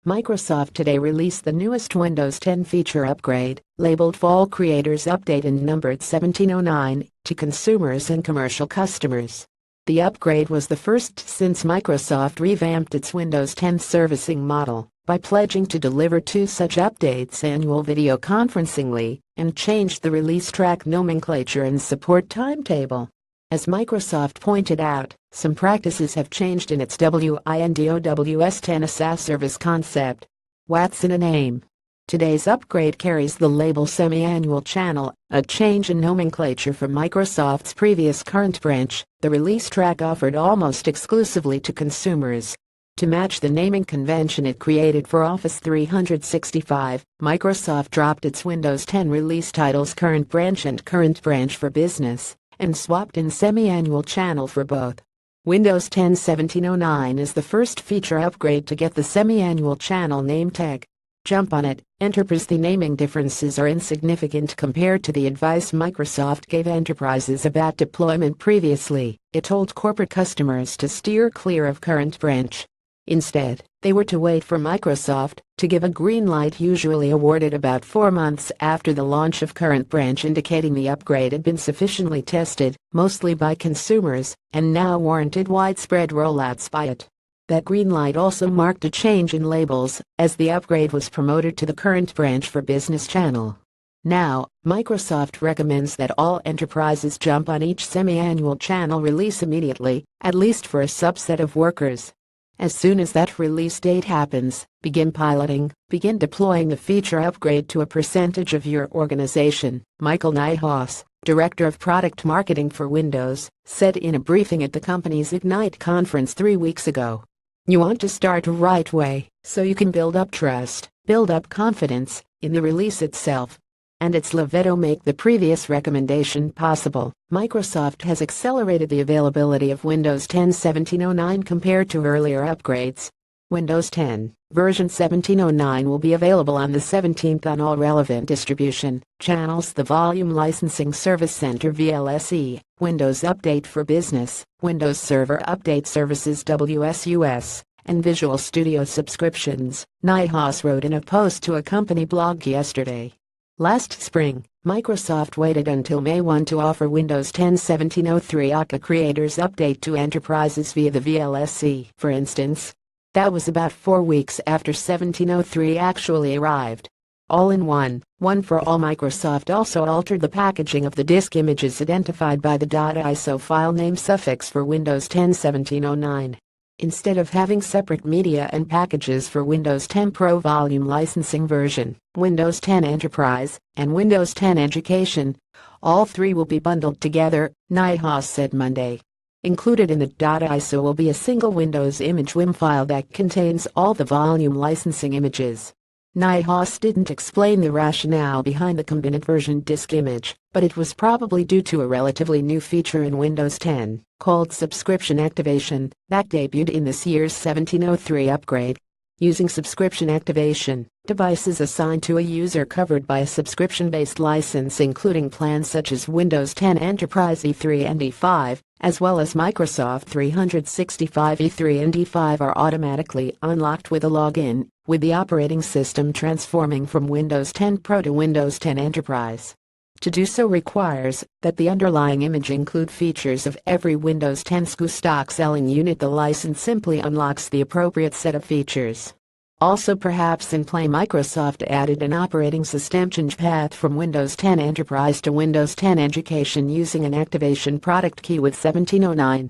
Microsoft today released the newest Windows 10 feature upgrade, labeled Fall Creators Update and numbered 1709, to consumers and commercial customers. The upgrade was the first since Microsoft revamped its Windows 10 servicing model by pledging to deliver 2 such updates annual video conferencingly and changed the release track nomenclature and support timetable. As Microsoft pointed out, some practices have changed in its Windows 10 SaaS service concept. What's in a name? Today's upgrade carries the label Semi-Annual Channel, a change in nomenclature from Microsoft's previous current branch, the release track offered almost exclusively to consumers. To match the naming convention it created for Office 365, Microsoft dropped its Windows 10 release titles Current Branch and Current Branch for Business, and swapped in Semi-Annual Channel for both. Windows 10 1709 is the first feature upgrade to get the Semi-Annual Channel name tag. Jump on it. Enterprise. The naming differences are insignificant compared to the advice Microsoft gave enterprises about deployment previously. It told corporate customers to steer clear of Current Branch. Instead, they were to wait for Microsoft to give a green light, usually awarded about 4 months after the launch of Current Branch, indicating the upgrade had been sufficiently tested, mostly by consumers, and now warranted widespread rollouts by it. That green light also marked a change in labels, as the upgrade was promoted to the Current Branch for Business channel. Now, Microsoft recommends that all enterprises jump on each semi-annual channel release immediately, at least for a subset of workers. As soon as that release date happens, begin deploying the feature upgrade to a percentage of your organization, Michael Nijhuis, Director of Product Marketing for Windows, said in a briefing at the company's Ignite conference 3 weeks ago. You want to start right away, so you can build up trust, build up confidence in the release itself. And its veto make the previous recommendation possible. Microsoft has accelerated the availability of Windows 10 1709 compared to earlier upgrades. Windows 10 version 1709 will be available on the 17th on all relevant distribution channels. The Volume Licensing Service Center VLSE, Windows Update for Business, Windows Server Update Services WSUS, and Visual Studio subscriptions, Nijhuis wrote in a post to a company blog yesterday. Last spring, Microsoft waited until May 1 to offer Windows 10 1703 Akka Creators Update to enterprises via the VLSE. For instance, that was about 4 weeks after 1703 actually arrived. All in one for all. Microsoft also altered the packaging of the disk images identified by the .iso file name suffix for Windows 10 1709. Instead of having separate media and packages for Windows 10 Pro Volume Licensing version, Windows 10 Enterprise, and Windows 10 Education, all 3 will be bundled together, Nijhuis said Monday. Included in the .iso will be a single Windows image WIM file that contains all the volume licensing images. Nijhuis didn't explain the rationale behind the combined version disk image, but it was probably due to a relatively new feature in Windows 10, called Subscription Activation, that debuted in this year's 1703 upgrade. Using Subscription Activation, devices assigned to a user covered by a subscription-based license, including plans such as Windows 10 Enterprise E3 and E5, as well as Microsoft 365 E3 and E5, are automatically unlocked with a login, with the operating system transforming from Windows 10 Pro to Windows 10 Enterprise. To do so requires that the underlying image include features of every Windows 10 SKU stock selling unit. The license simply unlocks the appropriate set of features. Also perhaps in play, Microsoft added an operating system change path from Windows 10 Enterprise to Windows 10 Education using an activation product key with 1709.